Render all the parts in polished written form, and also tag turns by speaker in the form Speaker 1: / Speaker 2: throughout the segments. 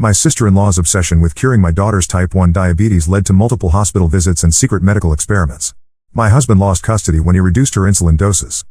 Speaker 1: My sister-in-law's obsession with curing my daughter's type 1 diabetes led to multiple hospital visits and secret medical experiments. My husband lost custody when he reduced her insulin doses.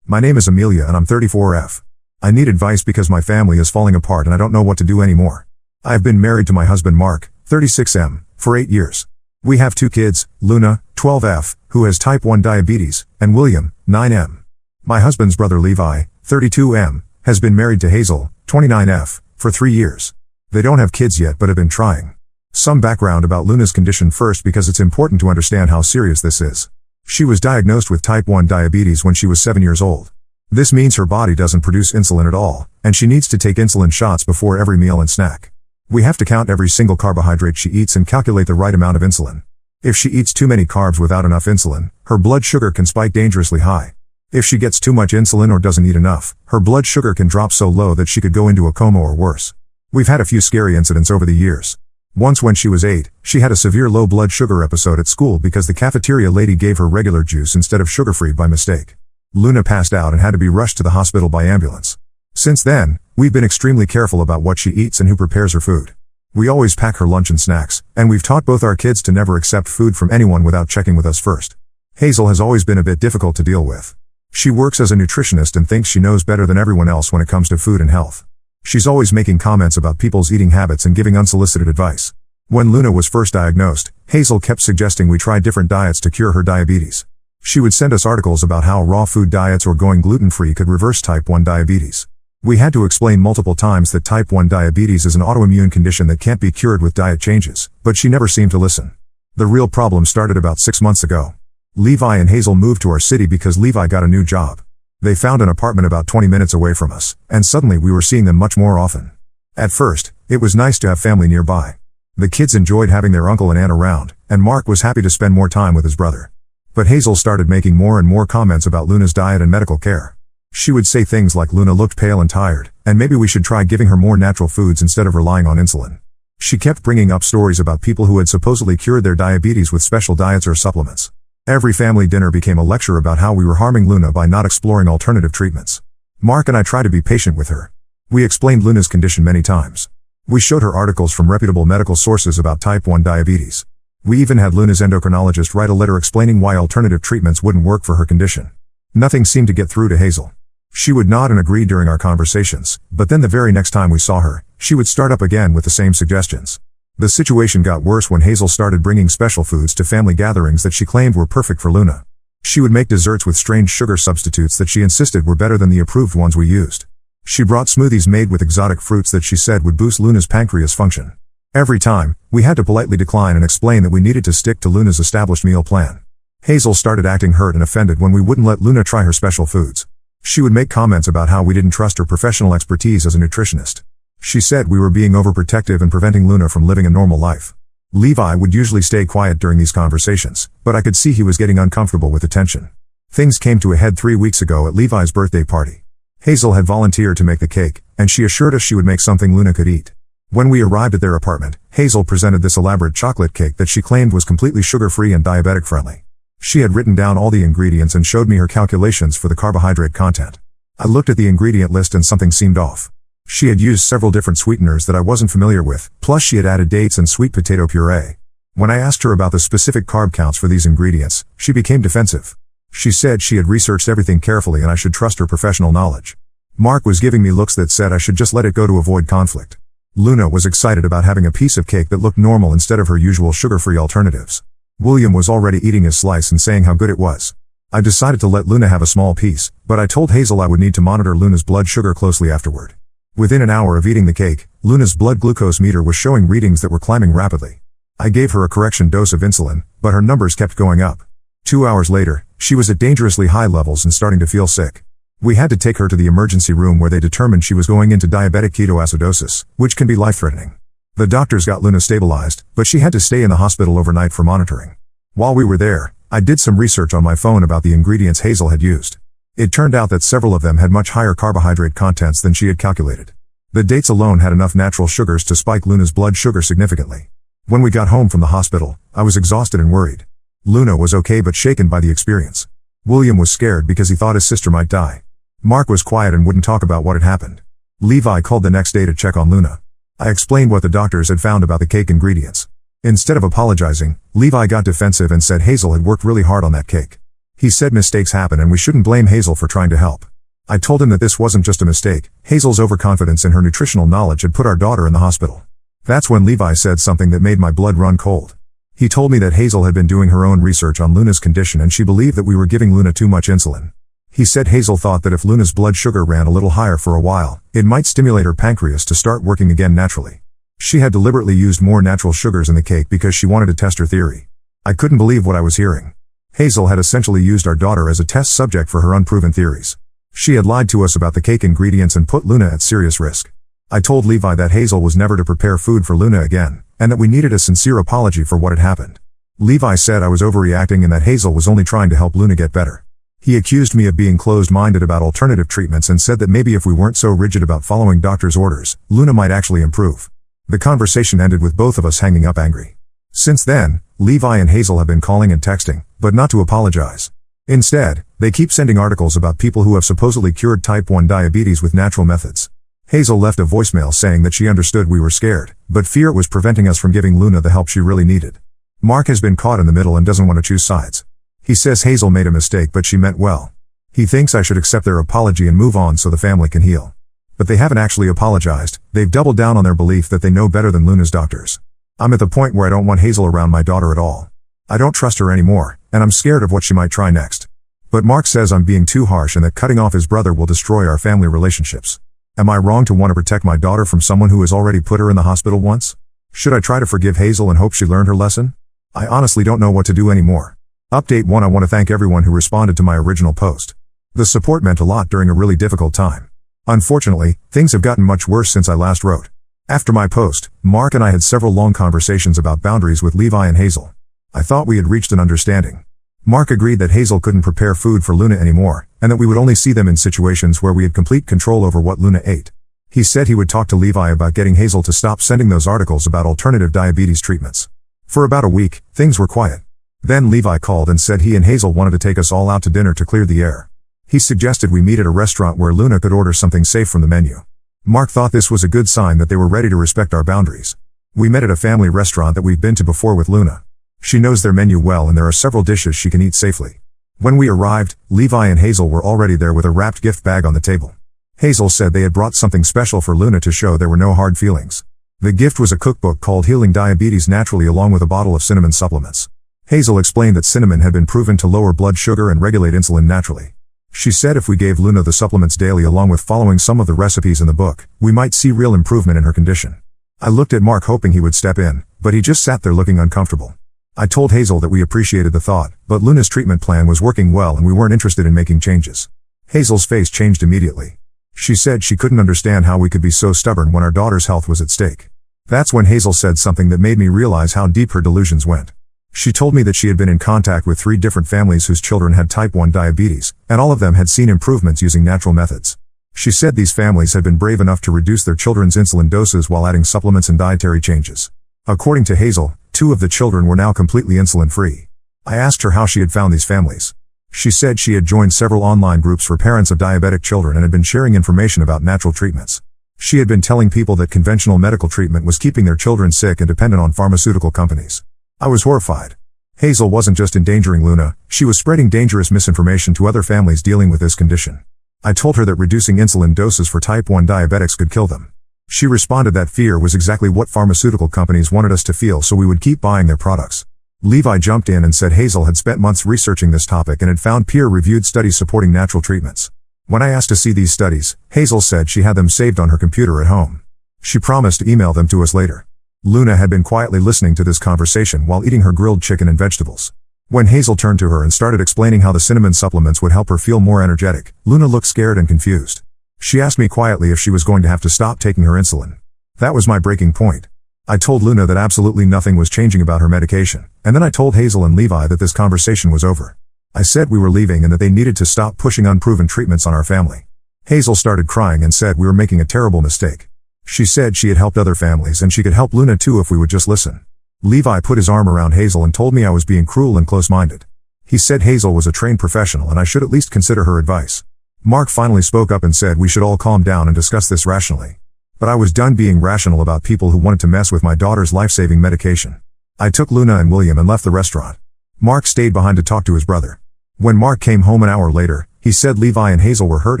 Speaker 1: My name is Amelia and I'm 34F. I need advice because my family is falling apart and I don't know what to do anymore. I have been married to my husband Mark, 36M, for 8 years. We have 2 kids, Luna, 12F, who has type 1 diabetes, and William, 9M. My husband's brother Levi, 32M, has been married to Hazel, 29F, for 3 years. They don't have kids yet but have been trying. Some background about Luna's condition first because it's important to understand how serious this is. She was diagnosed with type 1 diabetes when she was 7 years old. This means her body doesn't produce insulin at all, and she needs to take insulin shots before every meal and snack. We have to count every single carbohydrate she eats and calculate the right amount of insulin. If she eats too many carbs without enough insulin, her blood sugar can spike dangerously high. If she gets too much insulin or doesn't eat enough, her blood sugar can drop so low that she could go into a coma or worse. We've had a few scary incidents over the years. Once when she was 8, she had a severe low blood sugar episode at school because the cafeteria lady gave her regular juice instead of sugar-free by mistake. Luna passed out and had to be rushed to the hospital by ambulance. Since then, we've been extremely careful about what she eats and who prepares her food. We always pack her lunch and snacks, and we've taught both our kids to never accept food from anyone without checking with us first. Hazel has always been a bit difficult to deal with. She works as a nutritionist and thinks she knows better than everyone else when it comes to food and health. She's always making comments about people's eating habits and giving unsolicited advice. When Luna was first diagnosed, Hazel kept suggesting we try different diets to cure her diabetes. She would send us articles about how raw food diets or going gluten-free could reverse type 1 diabetes. We had to explain multiple times that type 1 diabetes is an autoimmune condition that can't be cured with diet changes, but she never seemed to listen. The real problem started about 6 months ago. Levi and Hazel moved to our city because Levi got a new job. They found an apartment about 20 minutes away from us, and suddenly we were seeing them much more often. At first, it was nice to have family nearby. The kids enjoyed having their uncle and aunt around, and Mark was happy to spend more time with his brother. But Hazel started making more and more comments about Luna's diet and medical care. She would say things like Luna looked pale and tired, and maybe we should try giving her more natural foods instead of relying on insulin. She kept bringing up stories about people who had supposedly cured their diabetes with special diets or supplements. Every family dinner became a lecture about how we were harming Luna by not exploring alternative treatments. Mark and I tried to be patient with her. We explained Luna's condition many times. We showed her articles from reputable medical sources about type 1 diabetes. We even had Luna's endocrinologist write a letter explaining why alternative treatments wouldn't work for her condition. Nothing seemed to get through to Hazel. She would nod and agree during our conversations, but then the very next time we saw her, she would start up again with the same suggestions. The situation got worse when Hazel started bringing special foods to family gatherings that she claimed were perfect for Luna. She would make desserts with strange sugar substitutes that she insisted were better than the approved ones we used. She brought smoothies made with exotic fruits that she said would boost Luna's pancreas function. Every time, we had to politely decline and explain that we needed to stick to Luna's established meal plan. Hazel started acting hurt and offended when we wouldn't let Luna try her special foods. She would make comments about how we didn't trust her professional expertise as a nutritionist. She said we were being overprotective and preventing Luna from living a normal life. Levi would usually stay quiet during these conversations, but I could see he was getting uncomfortable with the tension. Things came to a head 3 weeks ago at Levi's birthday party. Hazel had volunteered to make the cake, and she assured us she would make something Luna could eat. When we arrived at their apartment, Hazel presented this elaborate chocolate cake that she claimed was completely sugar-free and diabetic-friendly. She had written down all the ingredients and showed me her calculations for the carbohydrate content. I looked at the ingredient list and something seemed off. She had used several different sweeteners that I wasn't familiar with, plus she had added dates and sweet potato puree. When I asked her about the specific carb counts for these ingredients, she became defensive. She said she had researched everything carefully and I should trust her professional knowledge. Mark was giving me looks that said I should just let it go to avoid conflict. Luna was excited about having a piece of cake that looked normal instead of her usual sugar-free alternatives. William was already eating his slice and saying how good it was. I decided to let Luna have a small piece, but I told Hazel I would need to monitor Luna's blood sugar closely afterward. Within an hour of eating the cake, Luna's blood glucose meter was showing readings that were climbing rapidly. I gave her a correction dose of insulin, but her numbers kept going up. 2 hours later, she was at dangerously high levels and starting to feel sick. We had to take her to the emergency room where they determined she was going into diabetic ketoacidosis, which can be life-threatening. The doctors got Luna stabilized, but she had to stay in the hospital overnight for monitoring. While we were there, I did some research on my phone about the ingredients Hazel had used. It turned out that several of them had much higher carbohydrate contents than she had calculated. The dates alone had enough natural sugars to spike Luna's blood sugar significantly. When we got home from the hospital, I was exhausted and worried. Luna was okay but shaken by the experience. William was scared because he thought his sister might die. Mark was quiet and wouldn't talk about what had happened. Levi called the next day to check on Luna. I explained what the doctors had found about the cake ingredients. Instead of apologizing, Levi got defensive and said Hazel had worked really hard on that cake. He said mistakes happen and we shouldn't blame Hazel for trying to help. I told him that this wasn't just a mistake. Hazel's overconfidence in her nutritional knowledge had put our daughter in the hospital. That's when Levi said something that made my blood run cold. He told me that Hazel had been doing her own research on Luna's condition and she believed that we were giving Luna too much insulin. He said Hazel thought that if Luna's blood sugar ran a little higher for a while, it might stimulate her pancreas to start working again naturally. She had deliberately used more natural sugars in the cake because she wanted to test her theory. I couldn't believe what I was hearing. Hazel had essentially used our daughter as a test subject for her unproven theories. She had lied to us about the cake ingredients and put Luna at serious risk. I told Levi that Hazel was never to prepare food for Luna again, and that we needed a sincere apology for what had happened. Levi said I was overreacting and that Hazel was only trying to help Luna get better. He accused me of being closed-minded about alternative treatments and said that maybe if we weren't so rigid about following doctor's orders, Luna might actually improve. The conversation ended with both of us hanging up angry. Since then, Levi and Hazel have been calling and texting, but not to apologize. Instead, they keep sending articles about people who have supposedly cured type 1 diabetes with natural methods. Hazel left a voicemail saying that she understood we were scared, but fear was preventing us from giving Luna the help she really needed. Mark has been caught in the middle and doesn't want to choose sides. He says Hazel made a mistake but she meant well. He thinks I should accept their apology and move on so the family can heal. But they haven't actually apologized. They've doubled down on their belief that they know better than Luna's doctors. I'm at the point where I don't want Hazel around my daughter at all. I don't trust her anymore, and I'm scared of what she might try next. But Mark says I'm being too harsh and that cutting off his brother will destroy our family relationships. Am I wrong to want to protect my daughter from someone who has already put her in the hospital once? Should I try to forgive Hazel and hope she learned her lesson? I honestly don't know what to do anymore. Update 1: I want to thank everyone who responded to my original post. The support meant a lot during a really difficult time. Unfortunately, things have gotten much worse since I last wrote. After my post, Mark and I had several long conversations about boundaries with Levi and Hazel. I thought we had reached an understanding. Mark agreed that Hazel couldn't prepare food for Luna anymore, and that we would only see them in situations where we had complete control over what Luna ate. He said he would talk to Levi about getting Hazel to stop sending those articles about alternative diabetes treatments. For about a week, things were quiet. Then Levi called and said he and Hazel wanted to take us all out to dinner to clear the air. He suggested we meet at a restaurant where Luna could order something safe from the menu. Mark thought this was a good sign that they were ready to respect our boundaries. We met at a family restaurant that we've been to before with Luna. She knows their menu well and there are several dishes she can eat safely. When we arrived, Levi and Hazel were already there with a wrapped gift bag on the table. Hazel said they had brought something special for Luna to show there were no hard feelings. The gift was a cookbook called Healing Diabetes Naturally along with a bottle of cinnamon supplements. Hazel explained that cinnamon had been proven to lower blood sugar and regulate insulin naturally. She said if we gave Luna the supplements daily along with following some of the recipes in the book, we might see real improvement in her condition. I looked at Mark hoping he would step in, but he just sat there looking uncomfortable. I told Hazel that we appreciated the thought, but Luna's treatment plan was working well and we weren't interested in making changes. Hazel's face changed immediately. She said she couldn't understand how we could be so stubborn when our daughter's health was at stake. That's when Hazel said something that made me realize how deep her delusions went. She told me that she had been in contact with 3 different families whose children had type 1 diabetes, and all of them had seen improvements using natural methods. She said these families had been brave enough to reduce their children's insulin doses while adding supplements and dietary changes. According to Hazel, 2 of the children were now completely insulin-free. I asked her how she had found these families. She said she had joined several online groups for parents of diabetic children and had been sharing information about natural treatments. She had been telling people that conventional medical treatment was keeping their children sick and dependent on pharmaceutical companies. I was horrified. Hazel wasn't just endangering Luna, she was spreading dangerous misinformation to other families dealing with this condition. I told her that reducing insulin doses for type 1 diabetics could kill them. She responded that fear was exactly what pharmaceutical companies wanted us to feel so we would keep buying their products. Levi jumped in and said Hazel had spent months researching this topic and had found peer-reviewed studies supporting natural treatments. When I asked to see these studies, Hazel said she had them saved on her computer at home. She promised to email them to us later. Luna had been quietly listening to this conversation while eating her grilled chicken and vegetables. When Hazel turned to her and started explaining how the cinnamon supplements would help her feel more energetic, Luna looked scared and confused. She asked me quietly if she was going to have to stop taking her insulin. That was my breaking point. I told Luna that absolutely nothing was changing about her medication, and then I told Hazel and Levi that this conversation was over. I said we were leaving and that they needed to stop pushing unproven treatments on our family. Hazel started crying and said we were making a terrible mistake. She said she had helped other families and she could help Luna too if we would just listen. Levi put his arm around Hazel and told me I was being cruel and close-minded. He said Hazel was a trained professional and I should at least consider her advice. Mark finally spoke up and said we should all calm down and discuss this rationally. But I was done being rational about people who wanted to mess with my daughter's life-saving medication. I took Luna and William and left the restaurant. Mark stayed behind to talk to his brother. When Mark came home an hour later, he said Levi and Hazel were hurt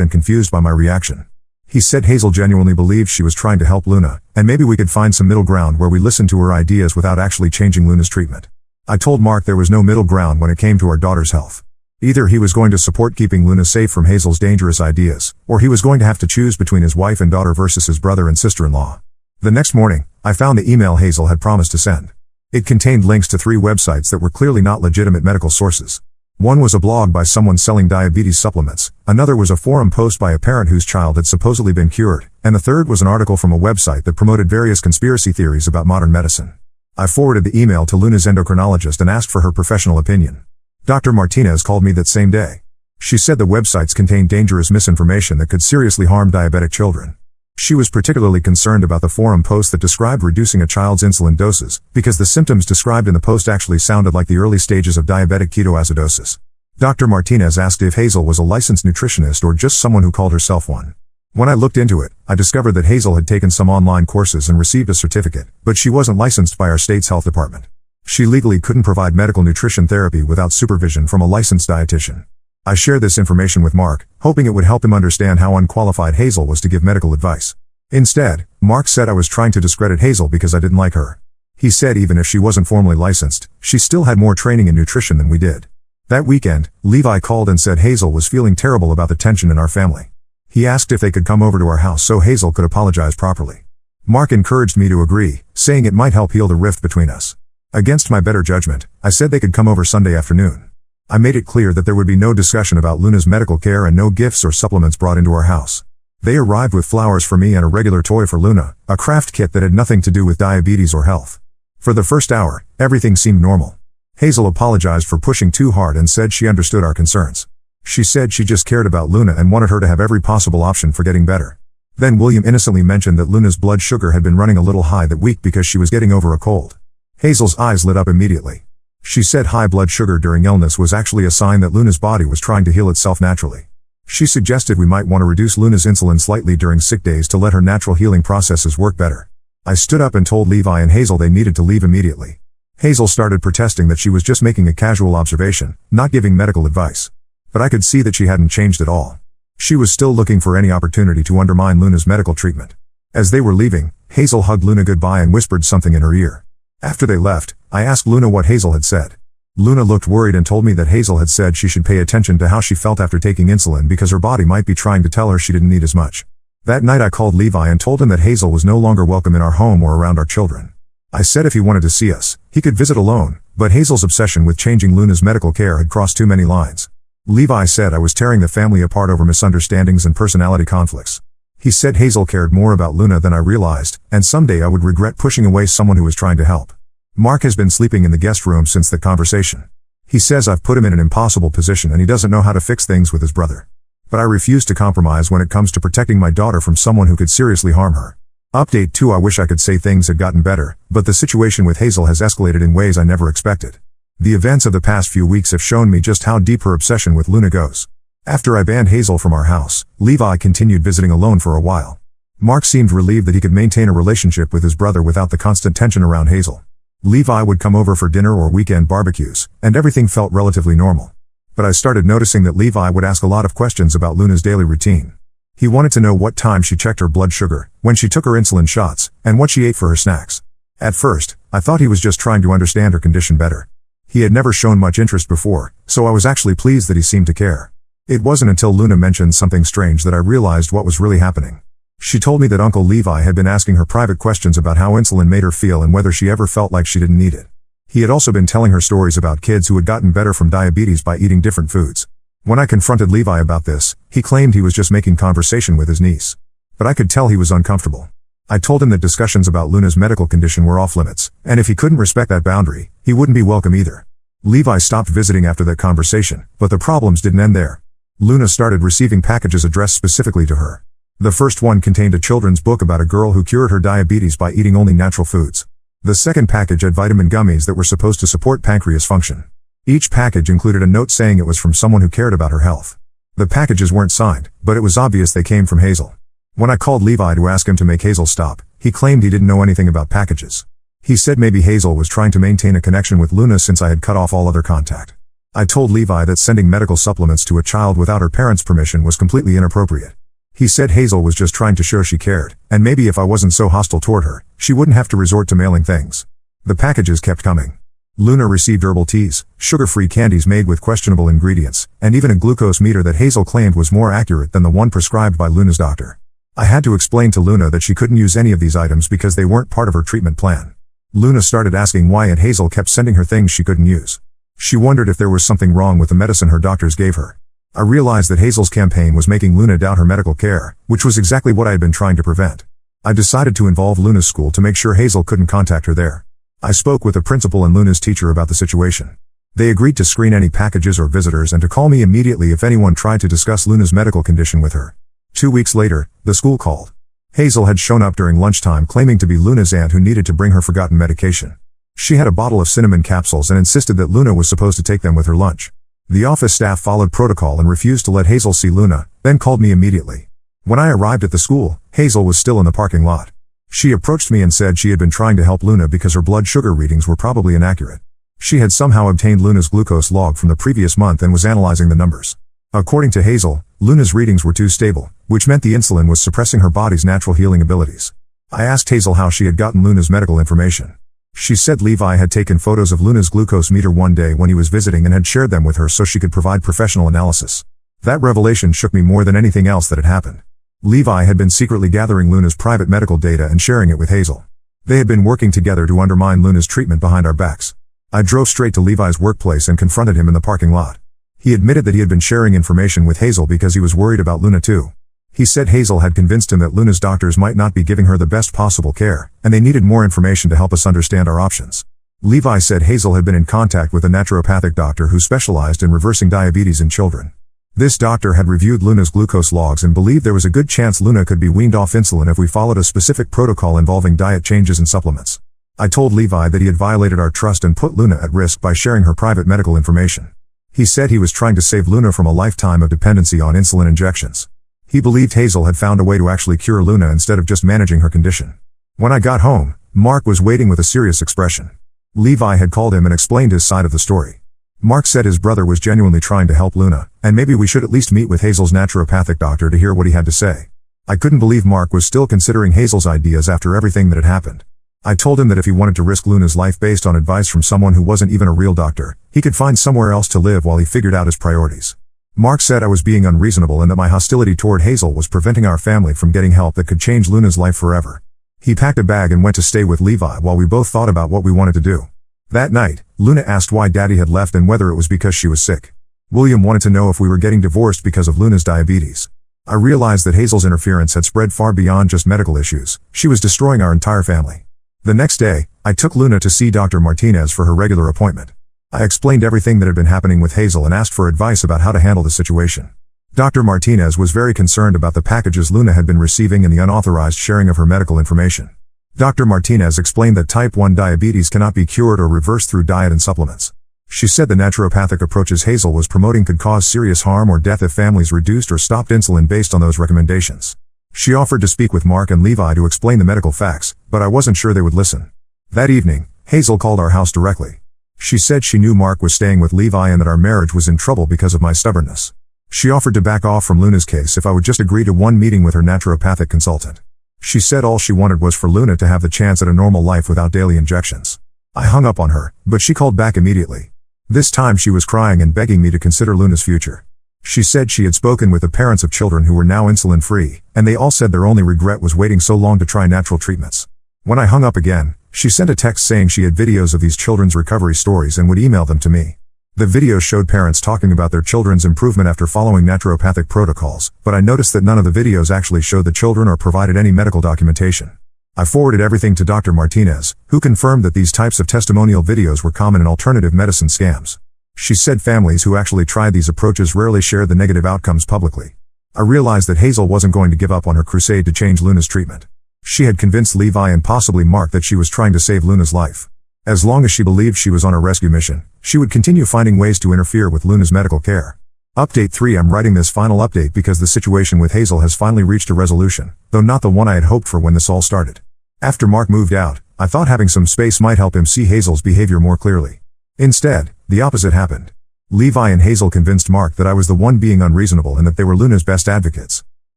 Speaker 1: and confused by my reaction. He said Hazel genuinely believed she was trying to help Luna, and maybe we could find some middle ground where we listened to her ideas without actually changing Luna's treatment. I told Mark there was no middle ground when it came to our daughter's health. Either he was going to support keeping Luna safe from Hazel's dangerous ideas, or he was going to have to choose between his wife and daughter versus his brother and sister-in-law. The next morning, I found the email Hazel had promised to send. It contained links to 3 websites that were clearly not legitimate medical sources. One was a blog by someone selling diabetes supplements, another was a forum post by a parent whose child had supposedly been cured, and the third was an article from a website that promoted various conspiracy theories about modern medicine. I forwarded the email to Luna's endocrinologist and asked for her professional opinion. Dr. Martinez called me that same day. She said the websites contained dangerous misinformation that could seriously harm diabetic children. She was particularly concerned about the forum post that described reducing a child's insulin doses, because the symptoms described in the post actually sounded like the early stages of diabetic ketoacidosis. Dr. Martinez asked if Hazel was a licensed nutritionist or just someone who called herself one. When I looked into it, I discovered that Hazel had taken some online courses and received a certificate, but she wasn't licensed by our state's health department. She legally couldn't provide medical nutrition therapy without supervision from a licensed dietitian. I shared this information with Mark, hoping it would help him understand how unqualified Hazel was to give medical advice. Instead, Mark said I was trying to discredit Hazel because I didn't like her. He said even if she wasn't formally licensed, she still had more training in nutrition than we did. That weekend, Levi called and said Hazel was feeling terrible about the tension in our family. He asked if they could come over to our house so Hazel could apologize properly. Mark encouraged me to agree, saying it might help heal the rift between us. Against my better judgment, I said they could come over Sunday afternoon. I made it clear that there would be no discussion about Luna's medical care and no gifts or supplements brought into our house. They arrived with flowers for me and a regular toy for Luna, a craft kit that had nothing to do with diabetes or health. For the first hour, everything seemed normal. Hazel apologized for pushing too hard and said she understood our concerns. She said she just cared about Luna and wanted her to have every possible option for getting better. Then William innocently mentioned that Luna's blood sugar had been running a little high that week because she was getting over a cold. Hazel's eyes lit up immediately. She said high blood sugar during illness was actually a sign that Luna's body was trying to heal itself naturally. She suggested we might want to reduce Luna's insulin slightly during sick days to let her natural healing processes work better. I stood up and told Levi and Hazel they needed to leave immediately. Hazel started protesting that she was just making a casual observation, not giving medical advice. But I could see that she hadn't changed at all. She was still looking for any opportunity to undermine Luna's medical treatment. As they were leaving, Hazel hugged Luna goodbye and whispered something in her ear. After they left, I asked Luna what Hazel had said. Luna looked worried and told me that Hazel had said she should pay attention to how she felt after taking insulin because her body might be trying to tell her she didn't need as much. That night I called Levi and told him that Hazel was no longer welcome in our home or around our children. I said if he wanted to see us, he could visit alone, but Hazel's obsession with changing Luna's medical care had crossed too many lines. Levi said I was tearing the family apart over misunderstandings and personality conflicts. He said Hazel cared more about Luna than I realized, and someday I would regret pushing away someone who was trying to help. Mark has been sleeping in the guest room since the conversation. He says I've put him in an impossible position and he doesn't know how to fix things with his brother. But I refuse to compromise when it comes to protecting my daughter from someone who could seriously harm her. Update 2: I wish I could say things had gotten better, but the situation with Hazel has escalated in ways I never expected. The events of the past few weeks have shown me just how deep her obsession with Luna goes. After I banned Hazel from our house, Levi continued visiting alone for a while. Mark seemed relieved that he could maintain a relationship with his brother without the constant tension around Hazel. Levi would come over for dinner or weekend barbecues, and everything felt relatively normal. But I started noticing that Levi would ask a lot of questions about Luna's daily routine. He wanted to know what time she checked her blood sugar, when she took her insulin shots, and what she ate for her snacks. At first, I thought he was just trying to understand her condition better. He had never shown much interest before, so I was actually pleased that he seemed to care. It wasn't until Luna mentioned something strange that I realized what was really happening. She told me that Uncle Levi had been asking her private questions about how insulin made her feel and whether she ever felt like she didn't need it. He had also been telling her stories about kids who had gotten better from diabetes by eating different foods. When I confronted Levi about this, he claimed he was just making conversation with his niece. But I could tell he was uncomfortable. I told him that discussions about Luna's medical condition were off limits, and if he couldn't respect that boundary, he wouldn't be welcome either. Levi stopped visiting after that conversation, but the problems didn't end there. Luna started receiving packages addressed specifically to her. The first one contained a children's book about a girl who cured her diabetes by eating only natural foods. The second package had vitamin gummies that were supposed to support pancreas function. Each package included a note saying it was from someone who cared about her health. The packages weren't signed, but it was obvious they came from Hazel. When I called Levi to ask him to make Hazel stop, he claimed he didn't know anything about packages. He said maybe Hazel was trying to maintain a connection with Luna since I had cut off all other contact. I told Levi that sending medical supplements to a child without her parents' permission was completely inappropriate. He said Hazel was just trying to show she cared, and maybe if I wasn't so hostile toward her, she wouldn't have to resort to mailing things. The packages kept coming. Luna received herbal teas, sugar-free candies made with questionable ingredients, and even a glucose meter that Hazel claimed was more accurate than the one prescribed by Luna's doctor. I had to explain to Luna that she couldn't use any of these items because they weren't part of her treatment plan. Luna started asking why Aunt Hazel kept sending her things she couldn't use. She wondered if there was something wrong with the medicine her doctors gave her. I realized that Hazel's campaign was making Luna doubt her medical care, which was exactly what I had been trying to prevent. I decided to involve Luna's school to make sure Hazel couldn't contact her there. I spoke with the principal and Luna's teacher about the situation. They agreed to screen any packages or visitors and to call me immediately if anyone tried to discuss Luna's medical condition with her. 2 weeks later, the school called. Hazel had shown up during lunchtime claiming to be Luna's aunt who needed to bring her forgotten medication. She had a bottle of cinnamon capsules and insisted that Luna was supposed to take them with her lunch. The office staff followed protocol and refused to let Hazel see Luna, then called me immediately. When I arrived at the school, Hazel was still in the parking lot. She approached me and said she had been trying to help Luna because her blood sugar readings were probably inaccurate. She had somehow obtained Luna's glucose log from the previous month and was analyzing the numbers. According to Hazel, Luna's readings were too stable, which meant the insulin was suppressing her body's natural healing abilities. I asked Hazel how she had gotten Luna's medical information. She said Levi had taken photos of Luna's glucose meter one day when he was visiting and had shared them with her so she could provide professional analysis. That revelation shook me more than anything else that had happened. Levi had been secretly gathering Luna's private medical data and sharing it with Hazel. They had been working together to undermine Luna's treatment behind our backs. I drove straight to Levi's workplace and confronted him in the parking lot. He admitted that he had been sharing information with Hazel because he was worried about Luna too. He said Hazel had convinced him that Luna's doctors might not be giving her the best possible care, and they needed more information to help us understand our options. Levi said Hazel had been in contact with a naturopathic doctor who specialized in reversing diabetes in children. This doctor had reviewed Luna's glucose logs and believed there was a good chance Luna could be weaned off insulin if we followed a specific protocol involving diet changes and supplements. I told Levi that he had violated our trust and put Luna at risk by sharing her private medical information. He said he was trying to save Luna from a lifetime of dependency on insulin injections. He believed Hazel had found a way to actually cure Luna instead of just managing her condition. When I got home, Mark was waiting with a serious expression. Levi had called him and explained his side of the story. Mark said his brother was genuinely trying to help Luna, and maybe we should at least meet with Hazel's naturopathic doctor to hear what he had to say. I couldn't believe Mark was still considering Hazel's ideas after everything that had happened. I told him that if he wanted to risk Luna's life based on advice from someone who wasn't even a real doctor, he could find somewhere else to live while he figured out his priorities. Mark said I was being unreasonable and that my hostility toward Hazel was preventing our family from getting help that could change Luna's life forever. He packed a bag and went to stay with Levi while we both thought about what we wanted to do. That night, Luna asked why Daddy had left and whether it was because she was sick. William wanted to know if we were getting divorced because of Luna's diabetes. I realized that Hazel's interference had spread far beyond just medical issues. She was destroying our entire family. The next day, I took Luna to see Dr. Martinez for her regular appointment. I explained everything that had been happening with Hazel and asked for advice about how to handle the situation. Dr. Martinez was very concerned about the packages Luna had been receiving and the unauthorized sharing of her medical information. Dr. Martinez explained that type 1 diabetes cannot be cured or reversed through diet and supplements. She said the naturopathic approaches Hazel was promoting could cause serious harm or death if families reduced or stopped insulin based on those recommendations. She offered to speak with Mark and Levi to explain the medical facts, but I wasn't sure they would listen. That evening, Hazel called our house directly. She said she knew Mark was staying with Levi and that our marriage was in trouble because of my stubbornness. She offered to back off from Luna's case if I would just agree to one meeting with her naturopathic consultant. She said all she wanted was for Luna to have the chance at a normal life without daily injections. I hung up on her, but she called back immediately. This time she was crying and begging me to consider Luna's future. She said she had spoken with the parents of children who were now insulin-free, and they all said their only regret was waiting so long to try natural treatments. When I hung up again, she sent a text saying she had videos of these children's recovery stories and would email them to me. The videos showed parents talking about their children's improvement after following naturopathic protocols, but I noticed that none of the videos actually showed the children or provided any medical documentation. I forwarded everything to Dr. Martinez, who confirmed that these types of testimonial videos were common in alternative medicine scams. She said families who actually tried these approaches rarely shared the negative outcomes publicly. I realized that Hazel wasn't going to give up on her crusade to change Luna's treatment. She had convinced Levi and possibly Mark that she was trying to save Luna's life. As long as she believed she was on a rescue mission, she would continue finding ways to interfere with Luna's medical care. Update 3. I'm writing this final update because the situation with Hazel has finally reached a resolution, though not the one I had hoped for when this all started. After Mark moved out, I thought having some space might help him see Hazel's behavior more clearly. Instead, the opposite happened. Levi and Hazel convinced Mark that I was the one being unreasonable and that they were Luna's best advocates.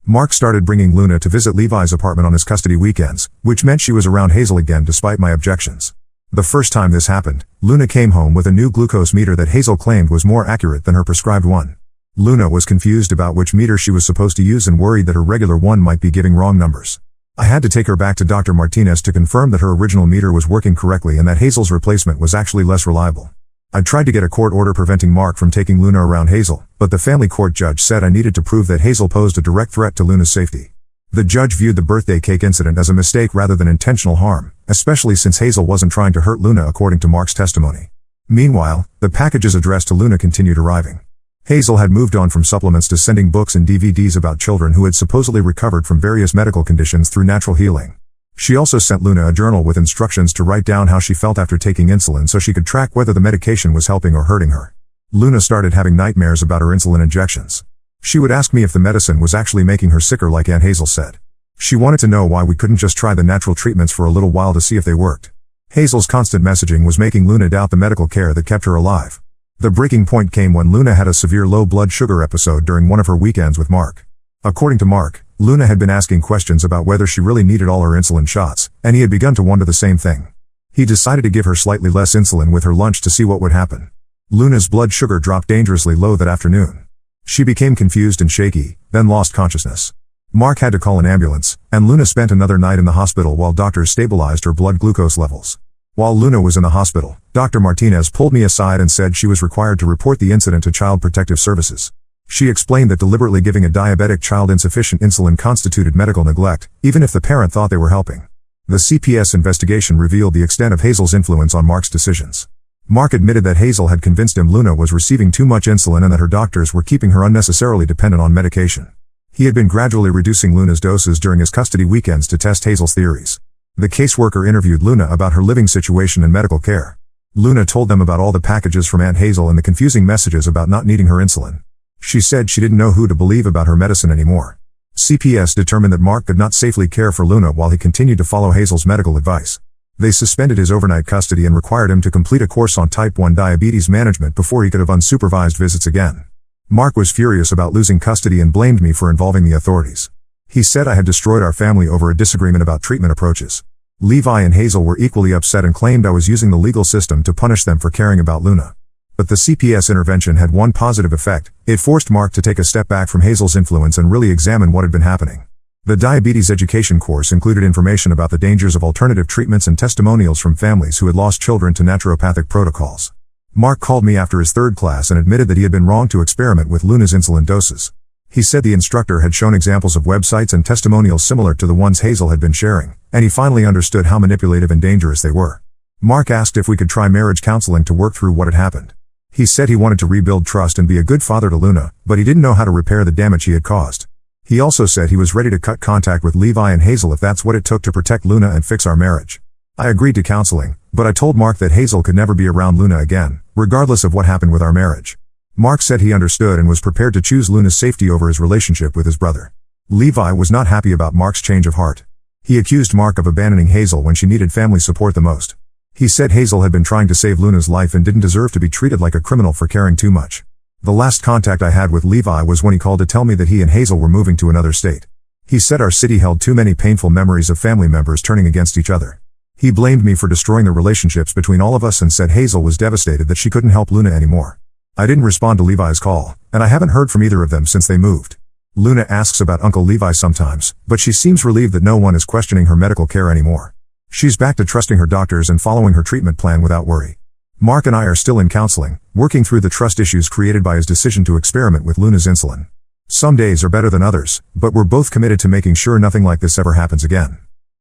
Speaker 1: Mark started bringing Luna to visit Levi's apartment on his custody weekends, which meant she was around Hazel again despite my objections. The first time this happened, Luna came home with a new glucose meter that Hazel claimed was more accurate than her prescribed one. Luna was confused about which meter she was supposed to use and worried that her regular one might be giving wrong numbers. I had to take her back to Dr. Martinez to confirm that her original meter was working correctly and that Hazel's replacement was actually less reliable. I tried to get a court order preventing Mark from taking Luna around Hazel, but the family court judge said I needed to prove that Hazel posed a direct threat to Luna's safety. The judge viewed the birthday cake incident as a mistake rather than intentional harm, especially since Hazel wasn't trying to hurt Luna according to Mark's testimony. Meanwhile, the packages addressed to Luna continued arriving. Hazel had moved on from supplements to sending books and DVDs about children who had supposedly recovered from various medical conditions through natural healing. She also sent Luna a journal with instructions to write down how she felt after taking insulin so she could track whether the medication was helping or hurting her. Luna started having nightmares about her insulin injections. She would ask me if the medicine was actually making her sicker like Aunt Hazel said. She wanted to know why we couldn't just try the natural treatments for a little while to see if they worked. Hazel's constant messaging was making Luna doubt the medical care that kept her alive. The breaking point came when Luna had a severe low blood sugar episode during one of her weekends with Mark. According to Mark, Luna had been asking questions about whether she really needed all her insulin shots, and he had begun to wonder the same thing. He decided to give her slightly less insulin with her lunch to see what would happen. Luna's blood sugar dropped dangerously low that afternoon. She became confused and shaky, then lost consciousness. Mark had to call an ambulance, and Luna spent another night in the hospital while doctors stabilized her blood glucose levels. While Luna was in the hospital, Dr. Martinez pulled me aside and said she was required to report the incident to Child Protective Services. She explained that deliberately giving a diabetic child insufficient insulin constituted medical neglect, even if the parent thought they were helping. The CPS investigation revealed the extent of Hazel's influence on Mark's decisions. Mark admitted that Hazel had convinced him Luna was receiving too much insulin and that her doctors were keeping her unnecessarily dependent on medication. He had been gradually reducing Luna's doses during his custody weekends to test Hazel's theories. The caseworker interviewed Luna about her living situation and medical care. Luna told them about all the packages from Aunt Hazel and the confusing messages about not needing her insulin. She said she didn't know who to believe about her medicine anymore. CPS determined that Mark could not safely care for Luna while he continued to follow Hazel's medical advice. They suspended his overnight custody and required him to complete a course on type 1 diabetes management before he could have unsupervised visits again. Mark was furious about losing custody and blamed me for involving the authorities. He said I had destroyed our family over a disagreement about treatment approaches. Levi and Hazel were equally upset and claimed I was using the legal system to punish them for caring about Luna. But the CPS intervention had one positive effect. It forced Mark to take a step back from Hazel's influence and really examine what had been happening. The diabetes education course included information about the dangers of alternative treatments and testimonials from families who had lost children to naturopathic protocols. Mark called me after his third class and admitted that he had been wrong to experiment with Luna's insulin doses. He said the instructor had shown examples of websites and testimonials similar to the ones Hazel had been sharing, and he finally understood how manipulative and dangerous they were. Mark asked if we could try marriage counseling to work through what had happened. He said he wanted to rebuild trust and be a good father to Luna, but he didn't know how to repair the damage he had caused. He also said he was ready to cut contact with Levi and Hazel if that's what it took to protect Luna and fix our marriage. I agreed to counseling, but I told Mark that Hazel could never be around Luna again, regardless of what happened with our marriage. Mark said he understood and was prepared to choose Luna's safety over his relationship with his brother. Levi was not happy about Mark's change of heart. He accused Mark of abandoning Hazel when she needed family support the most. He said Hazel had been trying to save Luna's life and didn't deserve to be treated like a criminal for caring too much. The last contact I had with Levi was when he called to tell me that he and Hazel were moving to another state. He said our city held too many painful memories of family members turning against each other. He blamed me for destroying the relationships between all of us and said Hazel was devastated that she couldn't help Luna anymore. I didn't respond to Levi's call, and I haven't heard from either of them since they moved. Luna asks about Uncle Levi sometimes, but she seems relieved that no one is questioning her medical care anymore. She's back to trusting her doctors and following her treatment plan without worry. Mark and I are still in counseling, working through the trust issues created by his decision to experiment with Luna's insulin. Some days are better than others, but we're both committed to making sure nothing like this ever happens again.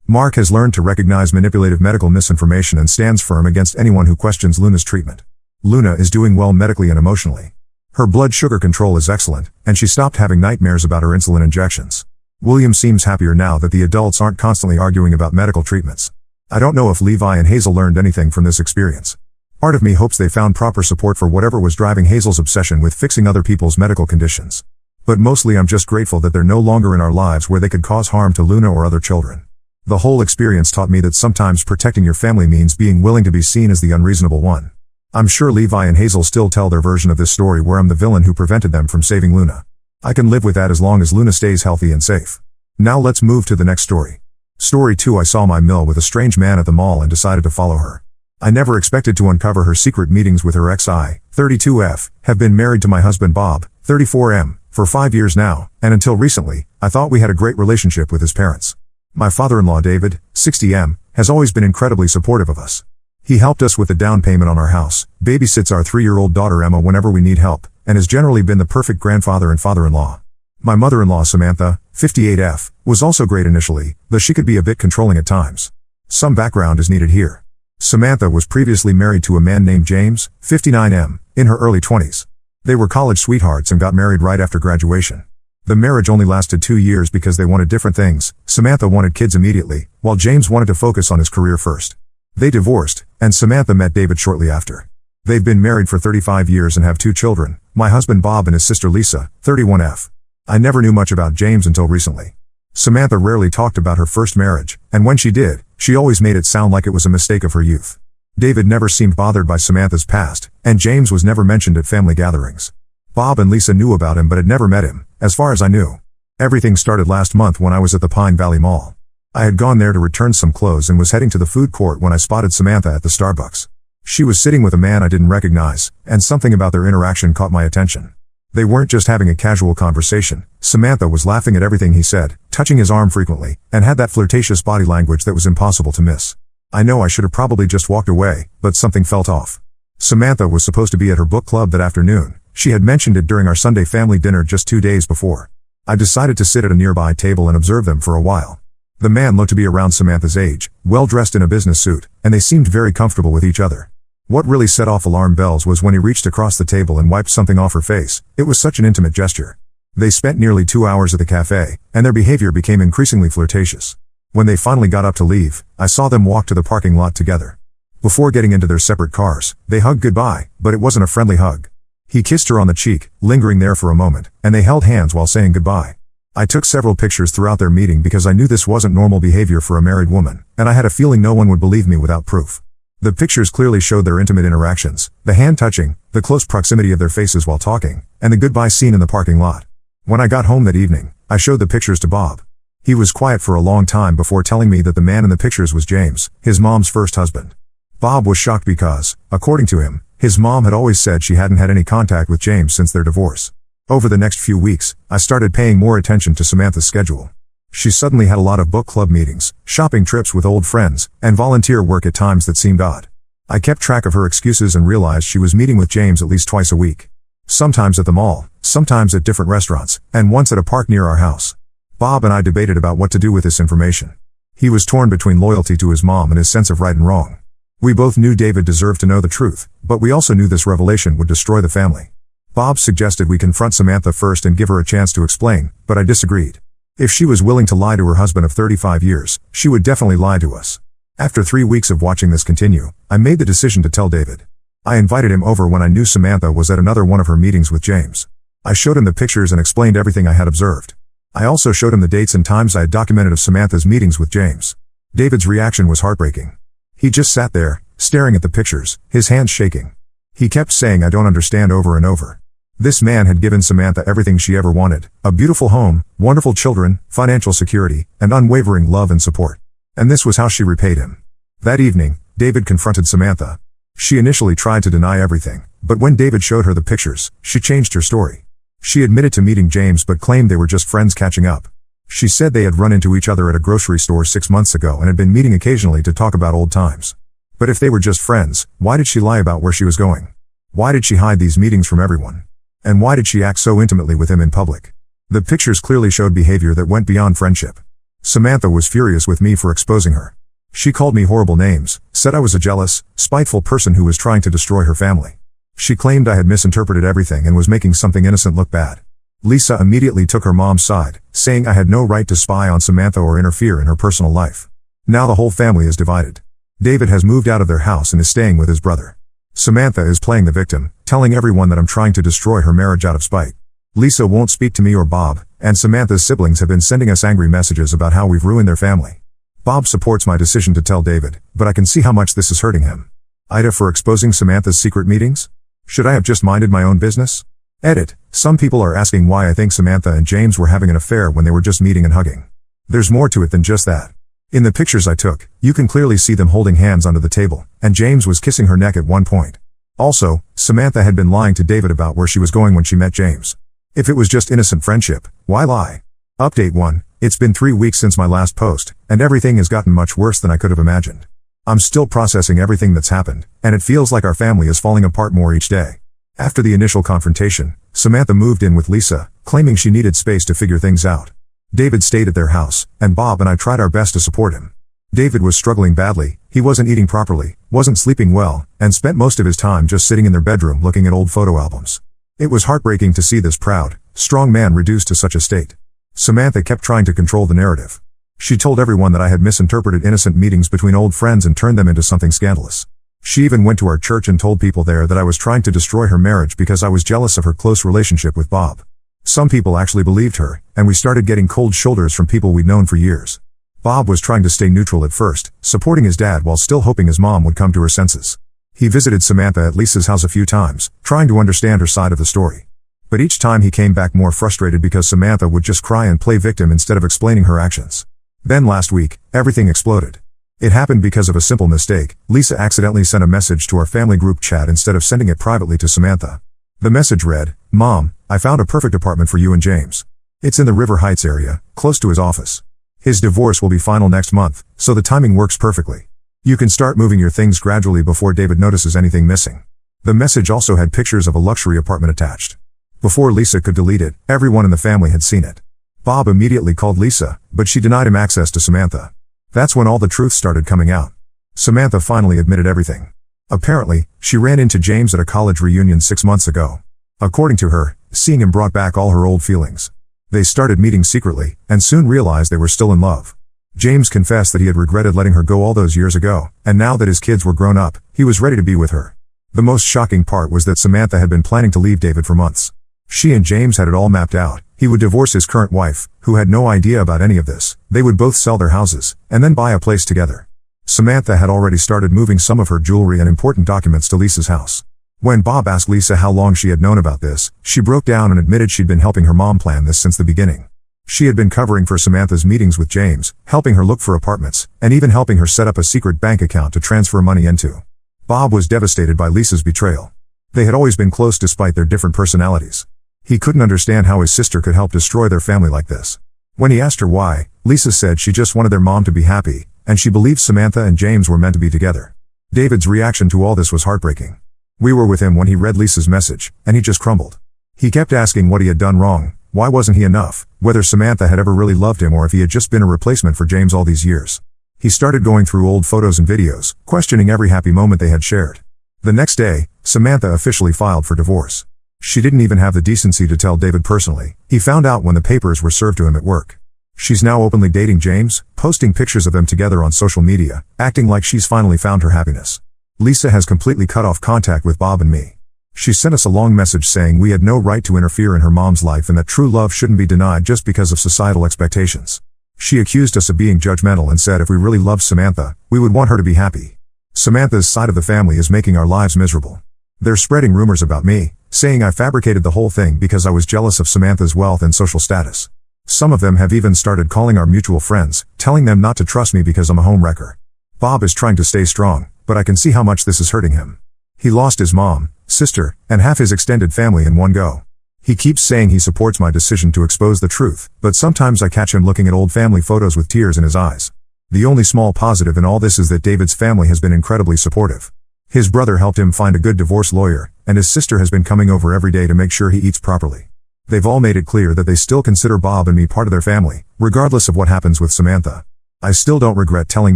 Speaker 1: Mark has learned to recognize manipulative medical misinformation and stands firm against anyone who questions Luna's treatment. Luna is doing well medically and emotionally. Her blood sugar control is excellent, and she stopped having nightmares about her insulin injections. William seems happier now that the adults aren't constantly arguing about medical treatments. I don't know if Levi and Hazel learned anything from this experience. Part of me hopes they found proper support for whatever was driving Hazel's obsession with fixing other people's medical conditions. But mostly I'm just grateful that they're no longer in our lives where they could cause harm to Luna or other children. The whole experience taught me that sometimes protecting your family means being willing to be seen as the unreasonable one. I'm sure Levi and Hazel still tell their version of this story where I'm the villain who prevented them from saving Luna. I can live with that as long as Luna stays healthy and safe. Now let's move to the next story. Story 2. I saw my Mill with a strange man at the mall and decided to follow her. I never expected to uncover her secret meetings with her ex. I, 32F, have been married to my husband Bob, 34M, for 5 years now, and until recently, I thought we had a great relationship with his parents. My father-in-law David, 60M, has always been incredibly supportive of us. He helped us with the down payment on our house, babysits our 3-year-old daughter Emma whenever we need help, and has generally been the perfect grandfather and father-in-law. My mother-in-law Samantha, 58F, was also great initially, though she could be a bit controlling at times. Some background is needed here. Samantha was previously married to a man named James, 59M, in her early 20s. They were college sweethearts and got married right after graduation. The marriage only lasted 2 years because they wanted different things. Samantha wanted kids immediately, while James wanted to focus on his career first. They divorced, and Samantha met David shortly after. They've been married for 35 years and have 2 children, my husband Bob and his sister Lisa, 31F. I never knew much about James until recently. Samantha rarely talked about her first marriage, and when she did, she always made it sound like it was a mistake of her youth. David never seemed bothered by Samantha's past, and James was never mentioned at family gatherings. Bob and Lisa knew about him but had never met him, as far as I knew. Everything started last month when I was at the Pine Valley Mall. I had gone there to return some clothes and was heading to the food court when I spotted Samantha at the Starbucks. She was sitting with a man I didn't recognize, and something about their interaction caught my attention. They weren't just having a casual conversation. Samantha was laughing at everything he said, touching his arm frequently, and had that flirtatious body language that was impossible to miss. I know I should have probably just walked away, but something felt off. Samantha was supposed to be at her book club that afternoon. She had mentioned it during our Sunday family dinner just 2 days before. I decided to sit at a nearby table and observe them for a while. The man looked to be around Samantha's age, well dressed in a business suit, and they seemed very comfortable with each other. What really set off alarm bells was when he reached across the table and wiped something off her face. It was such an intimate gesture. They spent nearly 2 hours at the cafe, and their behavior became increasingly flirtatious. When they finally got up to leave, I saw them walk to the parking lot together. Before getting into their separate cars, they hugged goodbye, but it wasn't a friendly hug. He kissed her on the cheek, lingering there for a moment, and they held hands while saying goodbye. I took several pictures throughout their meeting because I knew this wasn't normal behavior for a married woman, and I had a feeling no one would believe me without proof. The pictures clearly showed their intimate interactions, the hand touching, the close proximity of their faces while talking, and the goodbye scene in the parking lot. When I got home that evening, I showed the pictures to Bob. He was quiet for a long time before telling me that the man in the pictures was James, his mom's first husband. Bob was shocked because, according to him, his mom had always said she hadn't had any contact with James since their divorce. Over the next few weeks, I started paying more attention to Samantha's schedule. She suddenly had a lot of book club meetings, shopping trips with old friends, and volunteer work at times that seemed odd. I kept track of her excuses and realized she was meeting with James at least twice a week. Sometimes at the mall, sometimes at different restaurants, and once at a park near our house. Bob and I debated about what to do with this information. He was torn between loyalty to his mom and his sense of right and wrong. We both knew David deserved to know the truth, but we also knew this revelation would destroy the family. Bob suggested we confront Samantha first and give her a chance to explain, but I disagreed. If she was willing to lie to her husband of 35 years, she would definitely lie to us. After 3 weeks of watching this continue, I made the decision to tell David. I invited him over when I knew Samantha was at another one of her meetings with James. I showed him the pictures and explained everything I had observed. I also showed him the dates and times I had documented of Samantha's meetings with James. David's reaction was heartbreaking. He just sat there, staring at the pictures, his hands shaking. He kept saying I don't understand over and over. This man had given Samantha everything she ever wanted, a beautiful home, wonderful children, financial security, and unwavering love and support. And this was how she repaid him. That evening, David confronted Samantha. She initially tried to deny everything, but when David showed her the pictures, she changed her story. She admitted to meeting James but claimed they were just friends catching up. She said they had run into each other at a grocery store 6 months ago and had been meeting occasionally to talk about old times. But if they were just friends, why did she lie about where she was going? Why did she hide these meetings from everyone? And why did she act so intimately with him in public? The pictures clearly showed behavior that went beyond friendship. Samantha was furious with me for exposing her. She called me horrible names, said I was a jealous, spiteful person who was trying to destroy her family. She claimed I had misinterpreted everything and was making something innocent look bad. Lisa immediately took her mom's side, saying I had no right to spy on Samantha or interfere in her personal life. Now the whole family is divided. David has moved out of their house and is staying with his brother. Samantha is playing the victim, telling everyone that I'm trying to destroy her marriage out of spite. Lisa won't speak to me or Bob, and Samantha's siblings have been sending us angry messages about how we've ruined their family. Bob supports my decision to tell David, but I can see how much this is hurting him. Ida for exposing Samantha's secret meetings? Should I have just minded my own business? Edit. Some people are asking why I think Samantha and James were having an affair when they were just meeting and hugging. There's more to it than just that. In the pictures I took, you can clearly see them holding hands under the table, and James was kissing her neck at one point. Also, Samantha had been lying to David about where she was going when she met James. If it was just innocent friendship, why lie? Update 1. It's been 3 weeks since my last post, and everything has gotten much worse than I could have imagined. I'm still processing everything that's happened, and it feels like our family is falling apart more each day. After the initial confrontation, Samantha moved in with Lisa, claiming she needed space to figure things out. David stayed at their house, and Bob and I tried our best to support him. David was struggling badly, he wasn't eating properly, wasn't sleeping well, and spent most of his time just sitting in their bedroom looking at old photo albums. It was heartbreaking to see this proud, strong man reduced to such a state. Samantha kept trying to control the narrative. She told everyone that I had misinterpreted innocent meetings between old friends and turned them into something scandalous. She even went to our church and told people there that I was trying to destroy her marriage because I was jealous of her close relationship with Bob. Some people actually believed her, and we started getting cold shoulders from people we'd known for years. Bob was trying to stay neutral at first, supporting his dad while still hoping his mom would come to her senses. He visited Samantha at Lisa's house a few times, trying to understand her side of the story. But each time he came back more frustrated because Samantha would just cry and play victim instead of explaining her actions. Then last week, everything exploded. It happened because of a simple mistake. Lisa accidentally sent a message to our family group chat instead of sending it privately to Samantha. The message read, "Mom, I found a perfect apartment for you and James. It's in the River Heights area, close to his office. His divorce will be final next month, so the timing works perfectly. You can start moving your things gradually before David notices anything missing." The message also had pictures of a luxury apartment attached. Before Lisa could delete it, everyone in the family had seen it. Bob immediately called Lisa, but she denied him access to Samantha. That's when all the truth started coming out. Samantha finally admitted everything. Apparently, she ran into James at a college reunion 6 months ago. According to her, seeing him brought back all her old feelings. They started meeting secretly, and soon realized they were still in love. James confessed that he had regretted letting her go all those years ago, and now that his kids were grown up, he was ready to be with her. The most shocking part was that Samantha had been planning to leave David for months. She and James had it all mapped out. He would divorce his current wife, who had no idea about any of this. They would both sell their houses, and then buy a place together. Samantha had already started moving some of her jewelry and important documents to Lisa's house. When Bob asked Lisa how long she had known about this, she broke down and admitted she'd been helping her mom plan this since the beginning. She had been covering for Samantha's meetings with James, helping her look for apartments, and even helping her set up a secret bank account to transfer money into. Bob was devastated by Lisa's betrayal. They had always been close despite their different personalities. He couldn't understand how his sister could help destroy their family like this. When he asked her why, Lisa said she just wanted their mom to be happy, and she believed Samantha and James were meant to be together. David's reaction to all this was heartbreaking. We were with him when he read Lisa's message, and he just crumbled. He kept asking what he had done wrong, why wasn't he enough, whether Samantha had ever really loved him or if he had just been a replacement for James all these years. He started going through old photos and videos, questioning every happy moment they had shared. The next day, Samantha officially filed for divorce. She didn't even have the decency to tell David personally. He found out when the papers were served to him at work. She's now openly dating James, posting pictures of them together on social media, acting like she's finally found her happiness. Lisa has completely cut off contact with Bob and me. She sent us a long message saying we had no right to interfere in her mom's life and that true love shouldn't be denied just because of societal expectations. She accused us of being judgmental and said if we really loved Samantha, we would want her to be happy. Samantha's side of the family is making our lives miserable. They're spreading rumors about me, saying I fabricated the whole thing because I was jealous of Samantha's wealth and social status. Some of them have even started calling our mutual friends, telling them not to trust me because I'm a homewrecker. Bob is trying to stay strong, but I can see how much this is hurting him. He lost his mom, sister, and half his extended family in one go. He keeps saying he supports my decision to expose the truth, but sometimes I catch him looking at old family photos with tears in his eyes. The only small positive in all this is that David's family has been incredibly supportive. His brother helped him find a good divorce lawyer, and his sister has been coming over every day to make sure he eats properly. They've all made it clear that they still consider Bob and me part of their family, regardless of what happens with Samantha. I still don't regret telling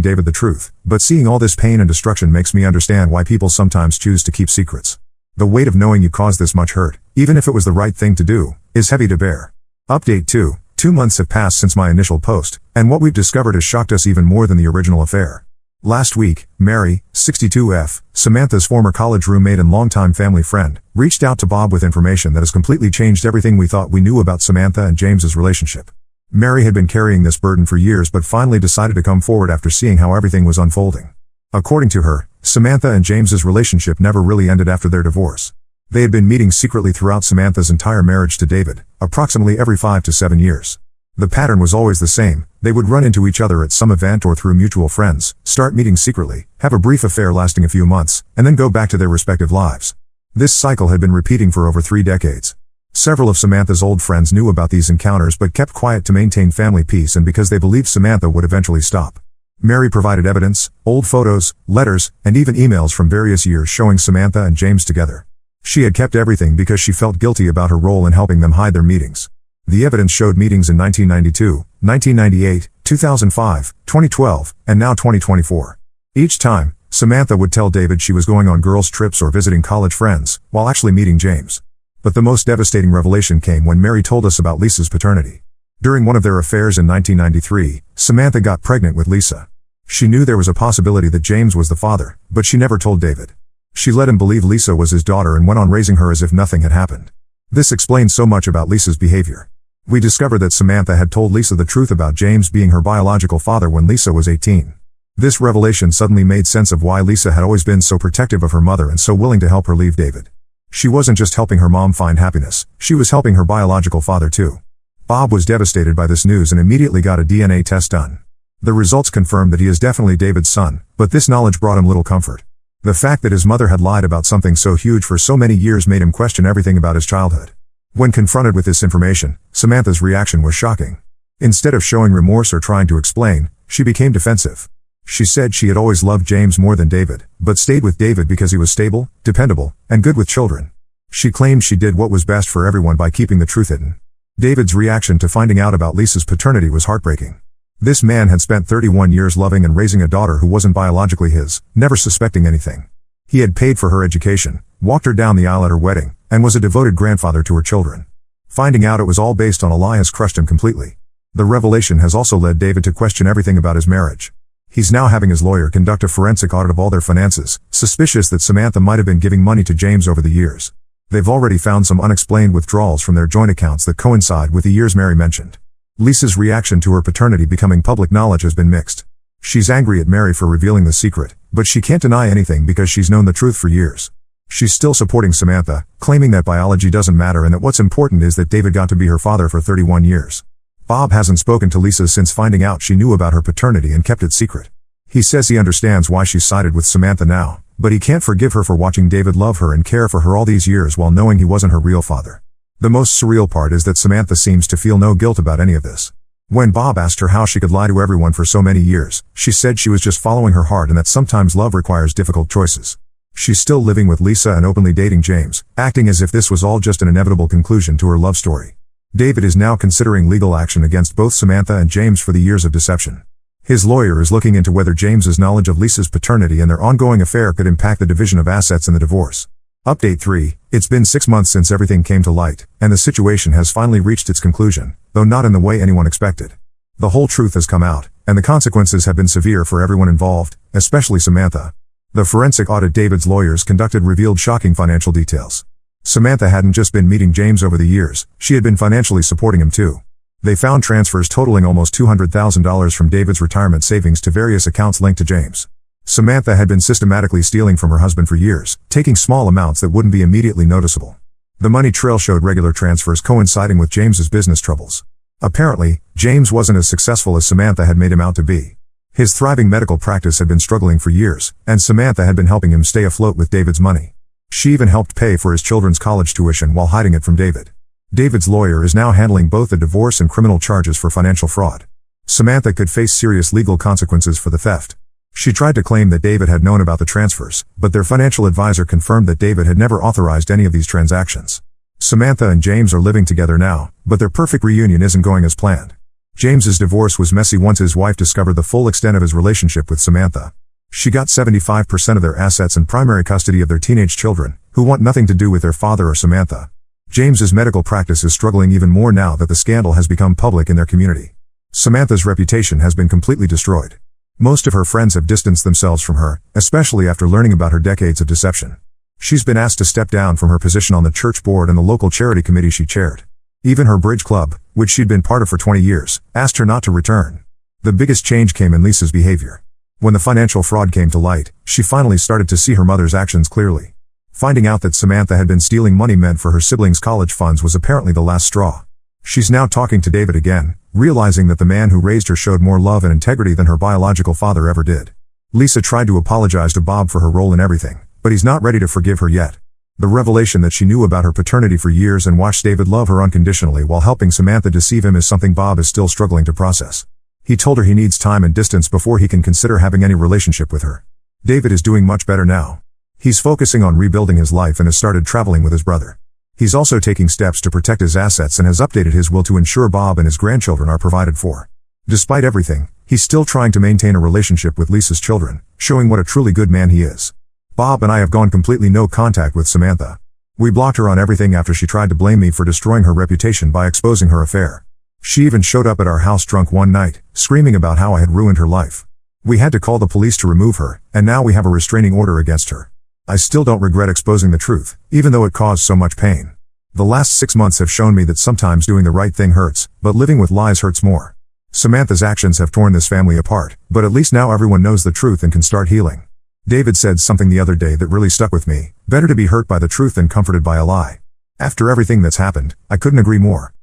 Speaker 1: David the truth, but seeing all this pain and destruction makes me understand why people sometimes choose to keep secrets. The weight of knowing you caused this much hurt, even if it was the right thing to do, is heavy to bear. Update 2. 2 months have passed since my initial post, and what we've discovered has shocked us even more than the original affair. Last week, Mary, 62F, Samantha's former college roommate and longtime family friend, reached out to Bob with information that has completely changed everything we thought we knew about Samantha and James's relationship. Mary had been carrying this burden for years but finally decided to come forward after seeing how everything was unfolding. According to her, Samantha and James's relationship never really ended after their divorce. They had been meeting secretly throughout Samantha's entire marriage to David, approximately every 5 to 7 years. The pattern was always the same. They would run into each other at some event or through mutual friends, start meeting secretly, have a brief affair lasting a few months, and then go back to their respective lives. This cycle had been repeating for over 3 decades. Several of Samantha's old friends knew about these encounters but kept quiet to maintain family peace and because they believed Samantha would eventually stop. Mary provided evidence, old photos, letters, and even emails from various years showing Samantha and James together. She had kept everything because she felt guilty about her role in helping them hide their meetings. The evidence showed meetings in 1992, 1998, 2005, 2012, and now 2024. Each time, Samantha would tell David she was going on girls' trips or visiting college friends, while actually meeting James. But the most devastating revelation came when Mary told us about Lisa's paternity. During one of their affairs in 1993, Samantha got pregnant with Lisa. She knew there was a possibility that James was the father, but she never told David. She let him believe Lisa was his daughter and went on raising her as if nothing had happened. This explains so much about Lisa's behavior. We discovered that Samantha had told Lisa the truth about James being her biological father when Lisa was 18. This revelation suddenly made sense of why Lisa had always been so protective of her mother and so willing to help her leave David. She wasn't just helping her mom find happiness, she was helping her biological father too. Bob was devastated by this news and immediately got a DNA test done. The results confirmed that he is definitely David's son, but this knowledge brought him little comfort. The fact that his mother had lied about something so huge for so many years made him question everything about his childhood. When confronted with this information, Samantha's reaction was shocking. Instead of showing remorse or trying to explain, she became defensive. She said she had always loved James more than David, but stayed with David because he was stable, dependable, and good with children. She claimed she did what was best for everyone by keeping the truth hidden. David's reaction to finding out about Lisa's paternity was heartbreaking. This man had spent 31 years loving and raising a daughter who wasn't biologically his, never suspecting anything. He had paid for her education, walked her down the aisle at her wedding, and was a devoted grandfather to her children. Finding out it was all based on a lie has crushed him completely. The revelation has also led David to question everything about his marriage. He's now having his lawyer conduct a forensic audit of all their finances, suspicious that Samantha might have been giving money to James over the years. They've already found some unexplained withdrawals from their joint accounts that coincide with the years Mary mentioned. Lisa's reaction to her paternity becoming public knowledge has been mixed. She's angry at Mary for revealing the secret, but she can't deny anything because she's known the truth for years. She's still supporting Samantha, claiming that biology doesn't matter and that what's important is that David got to be her father for 31 years. Bob hasn't spoken to Lisa since finding out she knew about her paternity and kept it secret. He says he understands why she's sided with Samantha now, but he can't forgive her for watching David love her and care for her all these years while knowing he wasn't her real father. The most surreal part is that Samantha seems to feel no guilt about any of this. When Bob asked her how she could lie to everyone for so many years, she said she was just following her heart and that sometimes love requires difficult choices. She's still living with Lisa and openly dating James, acting as if this was all just an inevitable conclusion to her love story. David is now considering legal action against both Samantha and James for the years of deception. His lawyer is looking into whether James's knowledge of Lisa's paternity and their ongoing affair could impact the division of assets in the divorce. Update 3. It's been 6 months since everything came to light, and the situation has finally reached its conclusion, though not in the way anyone expected. The whole truth has come out, and the consequences have been severe for everyone involved, especially Samantha. The forensic audit David's lawyers conducted revealed shocking financial details. Samantha hadn't just been meeting James over the years, she had been financially supporting him too. They found transfers totaling almost $200,000 from David's retirement savings to various accounts linked to James. Samantha had been systematically stealing from her husband for years, taking small amounts that wouldn't be immediately noticeable. The money trail showed regular transfers coinciding with James's business troubles. Apparently, James wasn't as successful as Samantha had made him out to be. His thriving medical practice had been struggling for years, and Samantha had been helping him stay afloat with David's money. She even helped pay for his children's college tuition while hiding it from David. David's lawyer is now handling both the divorce and criminal charges for financial fraud. Samantha could face serious legal consequences for the theft. She tried to claim that David had known about the transfers, but their financial advisor confirmed that David had never authorized any of these transactions. Samantha and James are living together now, but their perfect reunion isn't going as planned. James's divorce was messy once his wife discovered the full extent of his relationship with Samantha. She got 75% of their assets and primary custody of their teenage children, who want nothing to do with their father or Samantha. James's medical practice is struggling even more now that the scandal has become public in their community. Samantha's reputation has been completely destroyed. Most of her friends have distanced themselves from her, especially after learning about her decades of deception. She's been asked to step down from her position on the church board and the local charity committee she chaired. Even her bridge club, which she'd been part of for 20 years, asked her not to return. The biggest change came in Lisa's behavior. When the financial fraud came to light, she finally started to see her mother's actions clearly. Finding out that Samantha had been stealing money meant for her siblings' college funds was apparently the last straw. She's now talking to David again, realizing that the man who raised her showed more love and integrity than her biological father ever did. Lisa tried to apologize to Bob for her role in everything, but he's not ready to forgive her yet. The revelation that she knew about her paternity for years and watched David love her unconditionally while helping Samantha deceive him is something Bob is still struggling to process. He told her he needs time and distance before he can consider having any relationship with her. David is doing much better now. He's focusing on rebuilding his life and has started traveling with his brother. He's also taking steps to protect his assets and has updated his will to ensure Bob and his grandchildren are provided for. Despite everything, he's still trying to maintain a relationship with Lisa's children, showing what a truly good man he is. Bob and I have gone completely no contact with Samantha. We blocked her on everything after she tried to blame me for destroying her reputation by exposing her affair. She even showed up at our house drunk one night, screaming about how I had ruined her life. We had to call the police to remove her, and now we have a restraining order against her. I still don't regret exposing the truth, even though it caused so much pain. The last 6 months have shown me that sometimes doing the right thing hurts, but living with lies hurts more. Samantha's actions have torn this family apart, but at least now everyone knows the truth and can start healing. David said something the other day that really stuck with me: better to be hurt by the truth than comforted by a lie. After everything that's happened, I couldn't agree more.